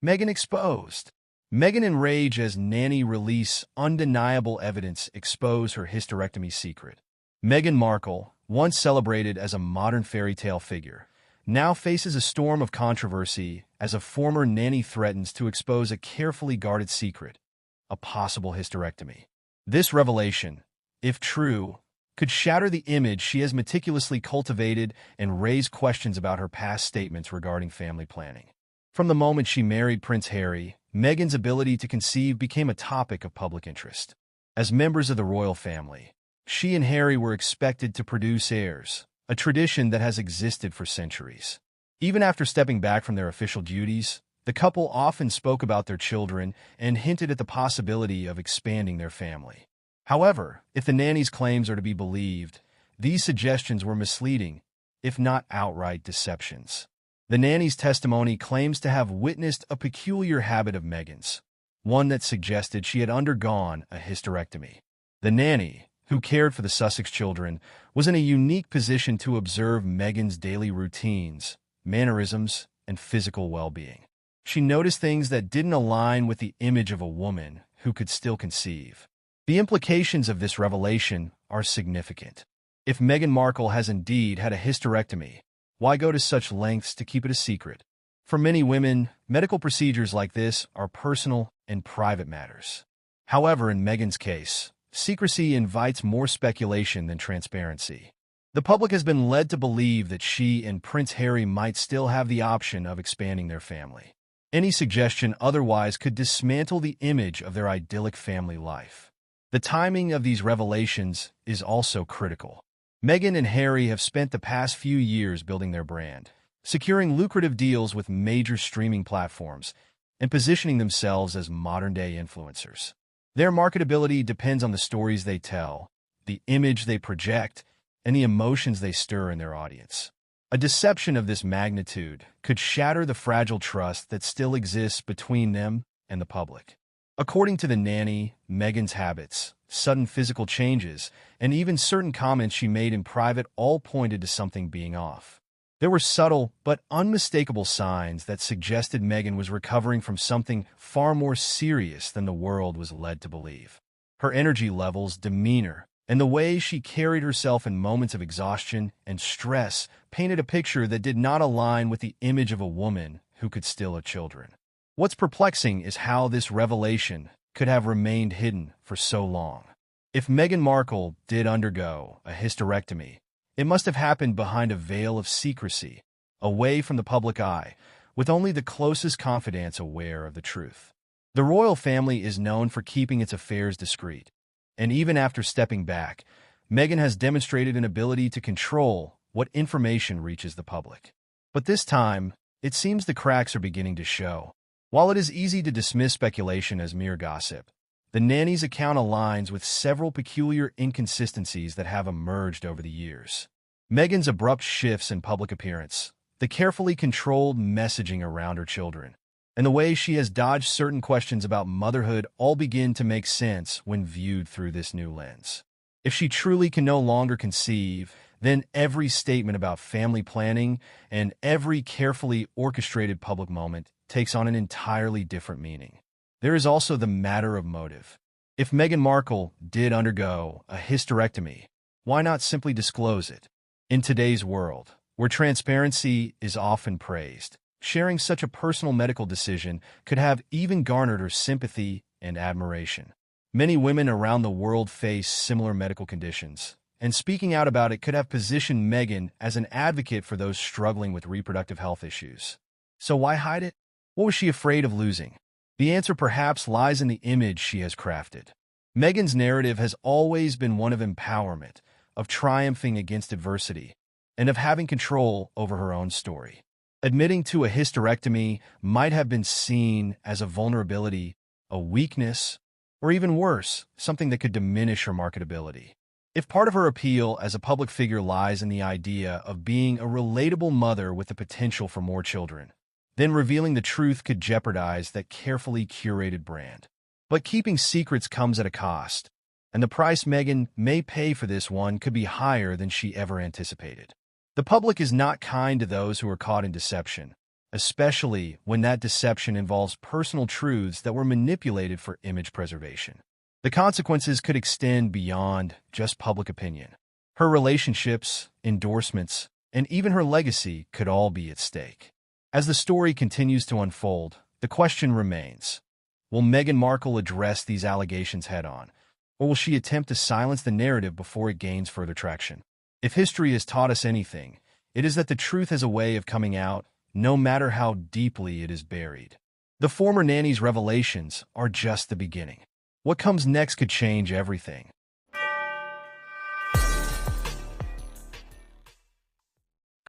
Meghan exposed. Meghan in rage as Nanny release undeniable evidence expose her hysterectomy secret. Meghan Markle, once celebrated as a modern fairy tale figure, now faces a storm of controversy as a former nanny threatens to expose a carefully guarded secret, a possible hysterectomy. This revelation, if true, could shatter the image she has meticulously cultivated and raise questions about her past statements regarding family planning. From the moment she married Prince Harry, Meghan's ability to conceive became a topic of public interest. As members of the royal family, she and Harry were expected to produce heirs, a tradition that has existed for centuries. Even after stepping back from their official duties, the couple often spoke about their children and hinted at the possibility of expanding their family. However, if the nanny's claims are to be believed, these suggestions were misleading, if not outright deceptions. The nanny's testimony claims to have witnessed a peculiar habit of Meghan's, one that suggested she had undergone a hysterectomy. The nanny, who cared for the Sussex children, was in a unique position to observe Meghan's daily routines, mannerisms, and physical well-being. She noticed things that didn't align with the image of a woman who could still conceive. The implications of this revelation are significant. If Meghan Markle has indeed had a hysterectomy, why go to such lengths to keep it a secret? For many women, medical procedures like this are personal and private matters. However, in Meghan's case, secrecy invites more speculation than transparency. The public has been led to believe that she and Prince Harry might still have the option of expanding their family. Any suggestion otherwise could dismantle the image of their idyllic family life. The timing of these revelations is also critical. Meghan and Harry have spent the past few years building their brand, securing lucrative deals with major streaming platforms, and positioning themselves as modern-day influencers. Their marketability depends on the stories they tell, the image they project, and the emotions they stir in their audience. A deception of this magnitude could shatter the fragile trust that still exists between them and the public. According to the nanny, Meghan's habits, sudden physical changes, and even certain comments she made in private all pointed to something being off. There were subtle but unmistakable signs that suggested Meghan was recovering from something far more serious than the world was led to believe. Her energy levels, demeanor, and the way she carried herself in moments of exhaustion and stress painted a picture that did not align with the image of a woman who could still have children. What's perplexing is how this revelation could have remained hidden for so long. If Meghan Markle did undergo a hysterectomy, it must have happened behind a veil of secrecy, away from the public eye, with only the closest confidants aware of the truth. The royal family is known for keeping its affairs discreet, and even after stepping back, Meghan has demonstrated an ability to control what information reaches the public. But this time, it seems the cracks are beginning to show. While it is easy to dismiss speculation as mere gossip, the nanny's account aligns with several peculiar inconsistencies that have emerged over the years. Meghan's abrupt shifts in public appearance, the carefully controlled messaging around her children, and the way she has dodged certain questions about motherhood all begin to make sense when viewed through this new lens. If she truly can no longer conceive, then every statement about family planning and every carefully orchestrated public moment takes on an entirely different meaning. There is also the matter of motive. If Meghan Markle did undergo a hysterectomy, why not simply disclose it? In today's world, where transparency is often praised, sharing such a personal medical decision could have even garnered her sympathy and admiration. Many women around the world face similar medical conditions, and speaking out about it could have positioned Meghan as an advocate for those struggling with reproductive health issues. So why hide it? What was she afraid of losing? The answer perhaps lies in the image she has crafted. Meghan's narrative has always been one of empowerment, of triumphing against adversity, and of having control over her own story. Admitting to a hysterectomy might have been seen as a vulnerability, a weakness, or even worse, something that could diminish her marketability. If part of her appeal as a public figure lies in the idea of being a relatable mother with the potential for more children, then revealing the truth could jeopardize that carefully curated brand. But keeping secrets comes at a cost, and the price Meghan may pay for this one could be higher than she ever anticipated. The public is not kind to those who are caught in deception, especially when that deception involves personal truths that were manipulated for image preservation. The consequences could extend beyond just public opinion. Her relationships, endorsements, and even her legacy could all be at stake. As the story continues to unfold, the question remains: will Meghan Markle address these allegations head-on, or will she attempt to silence the narrative before it gains further traction? If history has taught us anything, it is that the truth has a way of coming out, no matter how deeply it is buried. The former nanny's revelations are just the beginning. What comes next could change everything.